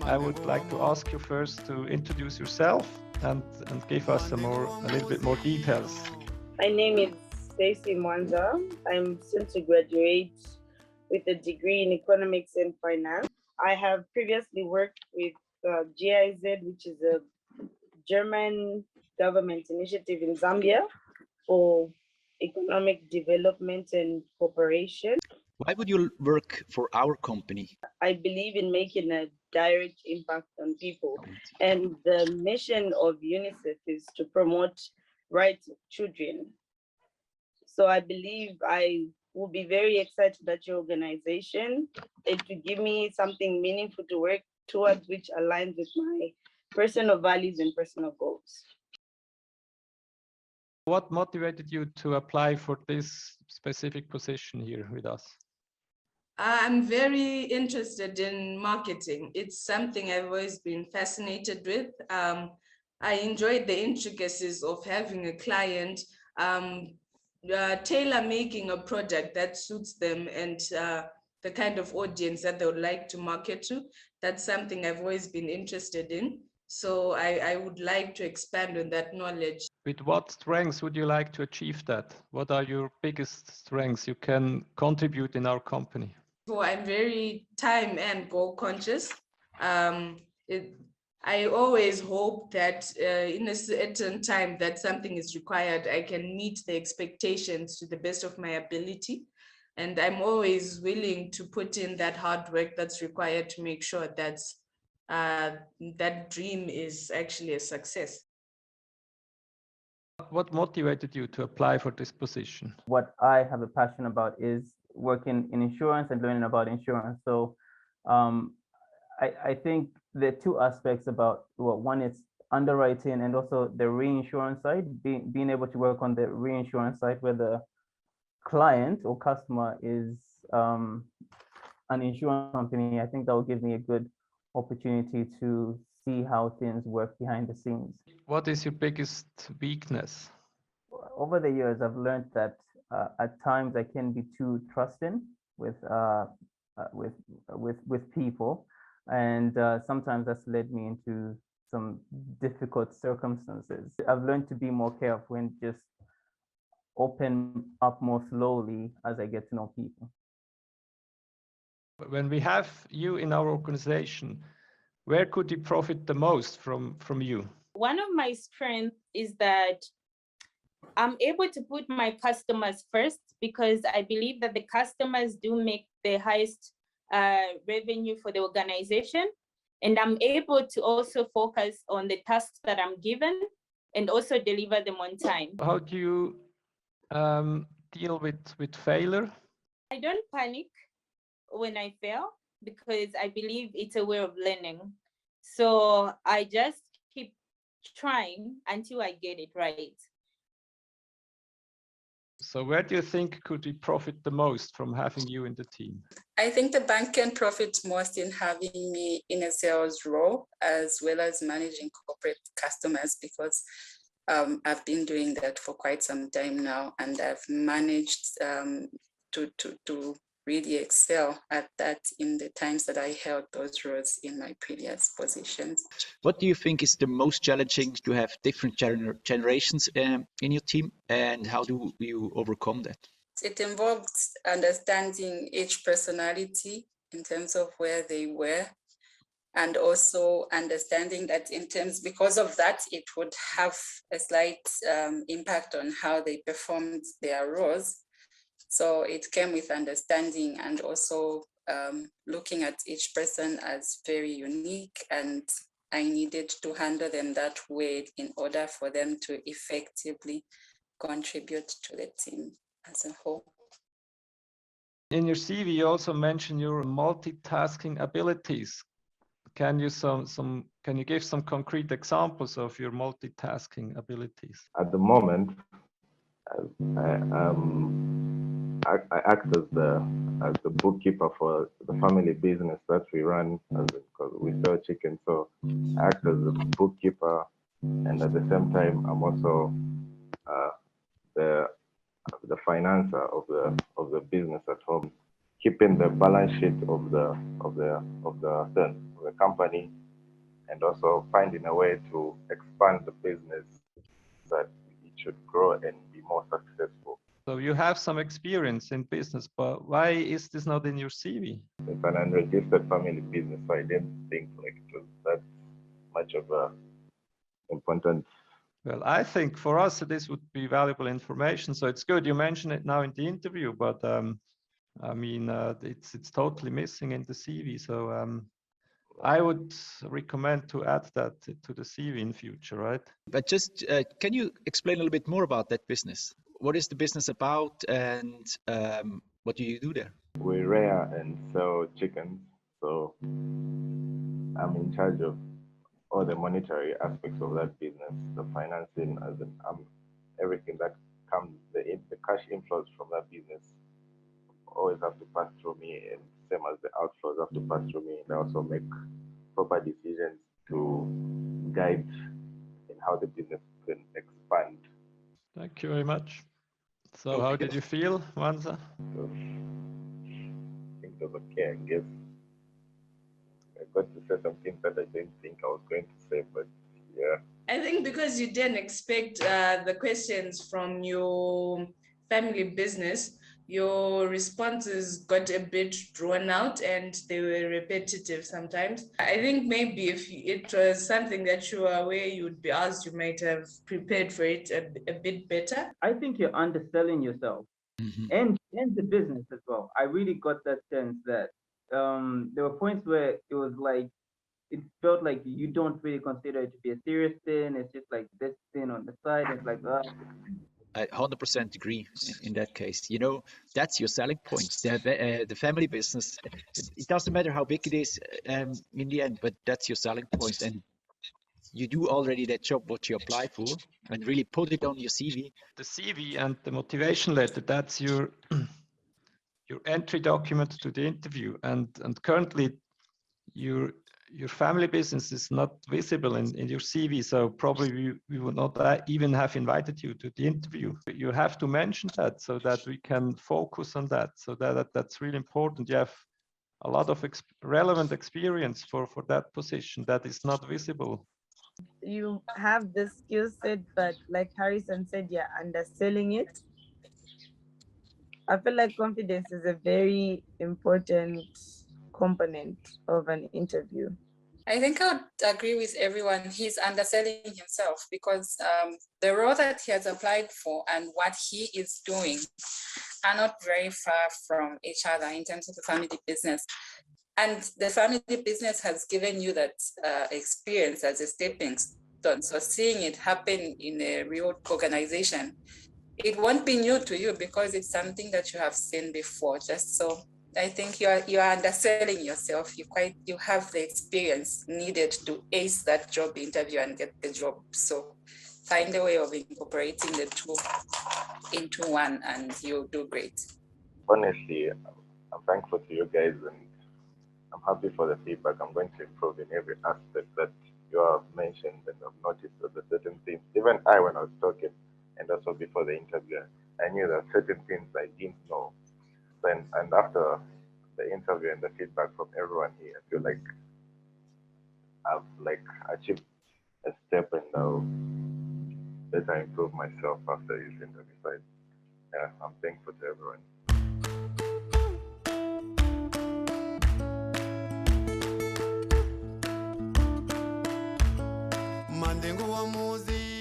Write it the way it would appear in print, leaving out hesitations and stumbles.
I would like to ask you first to introduce yourself and give us a little bit more details. My name is Stacy Mwanza. I'm soon to graduate with a degree in economics and finance. I have previously worked with GIZ, which is a German government initiative in Zambia for economic development and cooperation. Why would you work for our company? I believe in making a direct impact on people. And the mission of UNICEF is to promote rights of children. So I believe I will be very excited at your organization. It will give me something meaningful to work towards, which aligns with my personal values and personal goals. What motivated you to apply for this specific position here with us? I'm very interested in marketing. It's something I've always been fascinated with. I enjoyed the intricacies of having a client, tailor-making a product that suits them and the kind of audience that they would like to market to. That's something I've always been interested in. So I would like to expand on that knowledge. With what strengths would you like to achieve that? What are your biggest strengths you can contribute in our company? So I'm very time and goal conscious. I always hope that in a certain time that something is required, I can meet the expectations to the best of my ability. And I'm always willing to put in that hard work that's required to make sure that that dream is actually a success. What motivated you to apply for this position? What I have a passion about is working in insurance and learning about insurance. So I think there are two aspects about, well, one is underwriting and also the reinsurance side, being able to work on the reinsurance side where the client or customer is an insurance company. I think that will give me a good opportunity to see how things work behind the scenes. What is your biggest weakness? Over the years, I've learned that at times I can be too trusting with people, and sometimes that's led me into some difficult circumstances. I've learned to be more careful and just open up more slowly as I get to know people. When we have you in our organization, where could you profit the most from you? One of my strengths is that I'm able to put my customers first, because I believe that the customers do make the highest revenue for the organization. And I'm able to also focus on the tasks that I'm given and also deliver them on time. How do you deal with failure? I don't panic when I fail, because I believe it's a way of learning. So I just keep trying until I get it right. So where do you think could we profit the most from having you in the team? I think the bank can profit most in having me in a sales role as well as managing corporate customers, because I've been doing that for quite some time now, and I've managed to really excel at that in the times that I held those roles in my previous positions. What do you think is the most challenging to have different generations in your team, and how do you overcome that? It involves understanding each personality in terms of where they were, and also understanding that because of that, it would have a slight impact on how they performed their roles. So it came with understanding and also looking at each person as very unique, and I needed to handle them that way in order for them to effectively contribute to the team as a whole. In your CV, you also mention your multitasking abilities. Can you give some concrete examples of your multitasking abilities? At the moment, I act as the bookkeeper for the family business that we run, because we sell chicken. So I act as the bookkeeper, and at the same time, I'm also the financer of the business at home, keeping the balance sheet of the company, and also finding a way to expand the business that it should grow and be more successful. So you have some experience in business, but why is this not in your CV? It's an unregistered family business, so I didn't think like it was that much of a important. Well, I think for us this would be valuable information. So it's good you mention it now in the interview, but I mean it's totally missing in the CV. So I would recommend to add that to the CV in future, right? But just can you explain a little bit more about that business? What is the business about, and what do you do there? We rear and sell chickens, so I'm in charge of all the monetary aspects of that business, the financing, as in, everything that comes, the cash inflows from that business always have to pass through me, and same as the outflows have to pass through me. And I also make proper decisions to guide in how the business can expand. Thank you very much. So how did you feel, Mwanza? So, I think it was okay, I guess. I got to say some things that I didn't think I was going to say, but yeah. I think because you didn't expect the questions from your family business, your responses got a bit drawn out and they were repetitive sometimes. I think maybe if it was something that you were aware you would be asked, you might have prepared for it a bit better. I think you're underselling yourself and the business as well. I really got that sense that there were points where it was like, it felt like you don't really consider it to be a serious thing. It's just like this thing on the side. It's like, I 100% agree in that case. You know, that's your selling point. The family business, it doesn't matter how big it is in the end, but that's your selling point. And you do already that job what you apply for, and really put it on your CV. The CV and the motivation letter, that's your your entry document to the interview. And currently your family business is not visible in your CV, so probably we would not even have invited you to the interview. You have to mention that so that we can focus on that. So that's really important. You have a lot of relevant experience for that position that is not visible. You have the skill set, but like Harrison said, you're underselling it. I feel like confidence is a very important component of an interview. I think I would agree with everyone. He's underselling himself because the role that he has applied for and what he is doing are not very far from each other in terms of the family business. And the family business has given you that experience as a stepping stone. So seeing it happen in a real organization, it won't be new to you because it's something that you have seen before. Just so I think you are underselling yourself. You have the experience needed to ace that job interview and get the job. So find a way of incorporating the two into one, and you'll do great. Honestly, I'm thankful to you guys, and I'm happy for the feedback. I'm going to improve in every aspect that you have mentioned, and I've noticed that the certain things, even I, when I was talking, and also before the interview, I knew that certain things I didn't know. And after the interview and the feedback from everyone here, I feel like I've achieved a step, and I'll better improve myself after this interview. So yeah, I'm thankful to everyone. Mandengu wa muzi